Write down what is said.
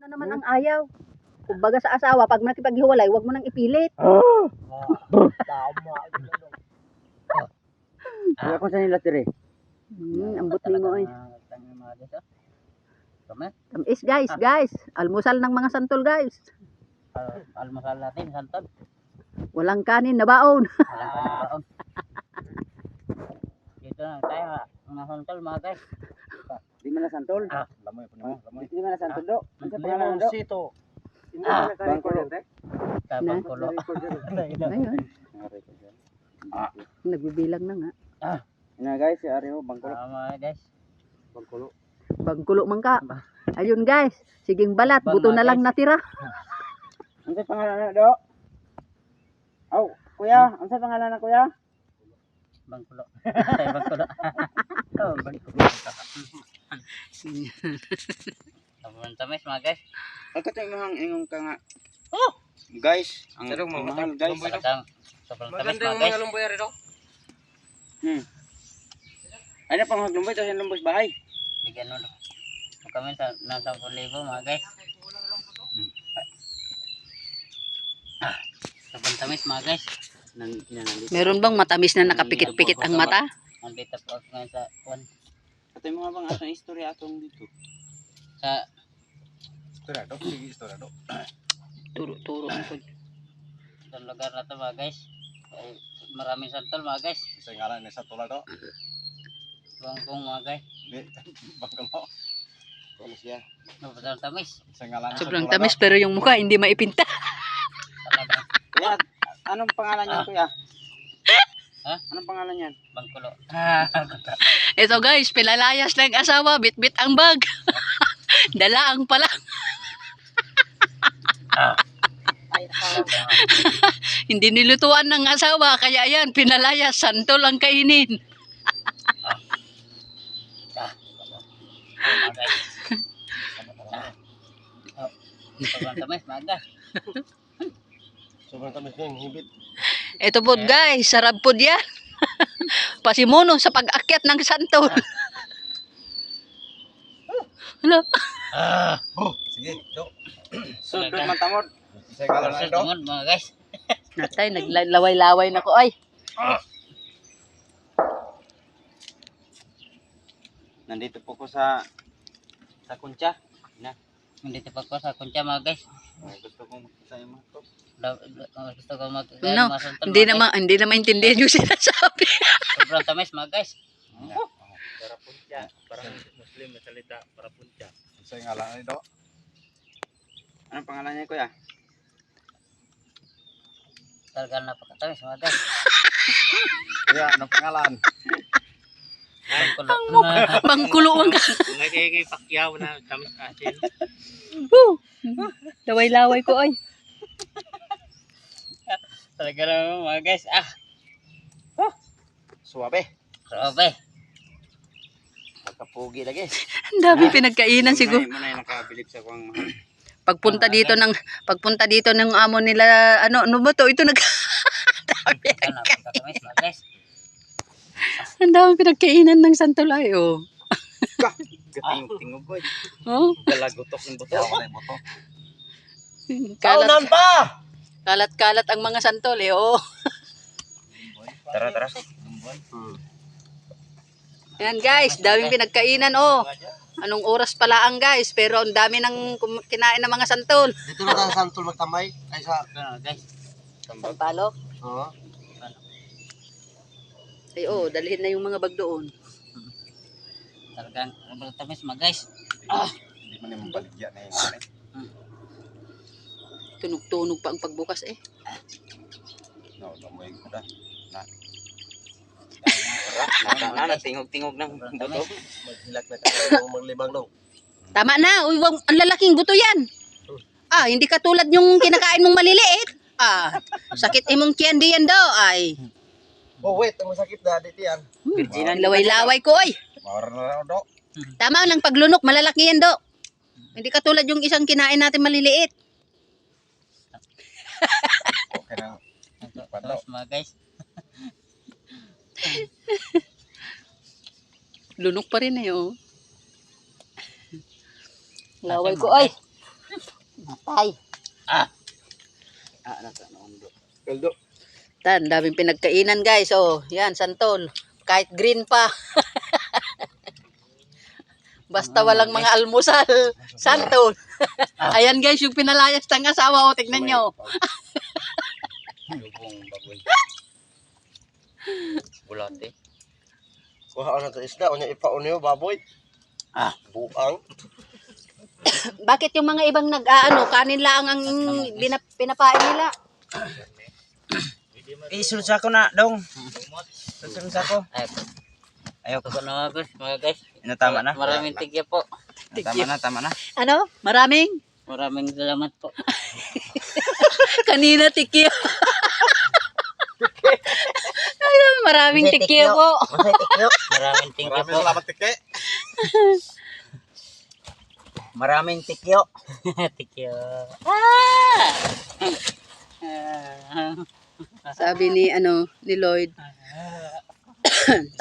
naman ang ayaw. Kumbaga sa asawa, pag nakipaghiwalay, huwag mo nang ipilit. Tama. Kaya ko sa nila tiri. Ambot ni mo ay. Tamis guys. Almusal ng mga santol guys. Almusal natin, santol. Walang kanin na baon. Walang kanin na baon. Dito na tayo, mga santol, mga guys. Di man na santol. Lamoy po naman, lamoy. Di man na santol do. Ano sa pangalan do? Sito. Bangkulo. Bangkulo. Ayun. Nagbibilang na nga. Ina guys, si Ario Bangkulo. Mga guys. Bangkulo. Bangkulo man ka. Ayun guys. Siging balat. Buto na lang natira. Ano sa pangalan na do? Aw, kuya, ano sa pangalan na kuya? Bangkulo. Bangkulo. Oh, bangkulo. Sobrang tamis mga guys. Ako tayo mahang ingong ka nga. Oh! Guys, ang mahal guys. Sobrang tamis mga guys. Ano pang haglumboy tapos yung lumboy bahay? Bigyan mo kami sa 10,000 mga guys. Sobrang tamis mga guys. Meron bang matamis na nakapikit-pikit ang mata? Nandito po ako ngayon sa kuwan. Ito yung mga bang atong istorya atong dito. Sa Istorado, sige istorado. Turo po. itong lugar na to mga guys. Ay, maraming santol mga guys. Isa ngalan ni sa tulado. Bangkong mga guys. Bangkulo. Ano siya? Sobrang tamis. Isa ngalan ni Sobrang tamis pero yung mukha hindi maipinta. Talaga. Kuya, anong pangalan niyan kuya? Ha? Anong pangalan niyan? Bangkulo. Ito guys, pinalayas ng asawa, bit-bit ang bag. Dalaang pala. Hindi nilutuan ng asawa, kaya yan, pinalayas, santol ang kainin. Mga guys. Sobrang tamis mga guys. Sobrang tamis ng hibit. Ito po guys, sarap po yan. Pasimuno sa pag-akyat ng santol. Hello? Oh, sige, do. Sudod man tamod. Isa ngalan na do. Tungod mga guys. Natay, naglaway-laway na ko ay. Nandito po ko sa Kunsya. Nandito pa ko sa Kunsya mga guys. Gusto kong sa mga to. Gusto ko No, mga santol. hindi na maintindihan yung sinasabi. Sobrang tamis mga guys. Para puncha. Parang Muslim na salita, para puncha. Isa ngalan ni do. Anong pangalan niya kuya? Talagang napakatamis mga guys. Kuya, anong pangalan? Bangkulo. Bangkulo ang ka. Kay Pacquiao na tamis asin. Laway-laway ko ay. Talaga naman mga guys. Suabe. Grabe. Pagkapugi lagi. Ang dami pinagkainan siguro. Muna yung nakabilib sa kuwang mahal. Pagpunta dito ng amo nila, ano ba to? Ito Napakatamis mga guys. ang dami pinagkainan ng santol ay oh. Gating-tingog ko. Oh, Galagutok ng buto. kalat-kalat ang mga santol eh oh. Tara. Ayan guys, daming pinagkainan oh. Anong oras pala ang guys, pero ang dami ng kinain ng mga santol. Dito na tayo santol magtamay. Ay sa... Guys. Sampalo? Oo. Ay oh, dalhin na yung mga bag doon. Talagang sobrang tamis mga guys. Hindi man yung baligya na yun. Tunog-tunog pa ang pagbukas eh. No, lamoy ko na. Tingog-tingog ng buto. Maghilak na tayo maglimang no. Tama na, uy, ang lalaking buto yan. Hindi katulad yung kinakain mong maliliit. Sakit imong candy yan daw. Ay, Oh wait, ang masakit na dito yan. laway-laway ko ay. Mawar na do. Tama lang paglunok, malalaki yan do. Hindi katulad yung isang kinain natin maliliit. Okay na. Tamis mga guys. Lunok pa rin eh oh. Laway ko ay. Matay. Kaldo. Tan, daming pinagkainan guys. Oh, yan, santol. Kahit green pa. Basta walang mga almusal. Santol. Ayan guys, yung pinalayas ng asawa. O, tignan nyo. Lubong baboy. Bulate. Kuha na to isda, unya ipaon niyo baboy. Buang. Bakit yung mga ibang nag-aano, kanin lang ang pinapain nila? Isunod sa ako na, dong. Isunod sa ako. Ayaw ko na mga guys. Tama na. Maraming tigya po. Tama na. Ano? Maraming? Maraming salamat po. Kanina tikyo. Ayun, maraming tikyo po. Maraming tigya po. Salamat tike. Maraming tikyo. Tigya. Sabi ni Lloyd.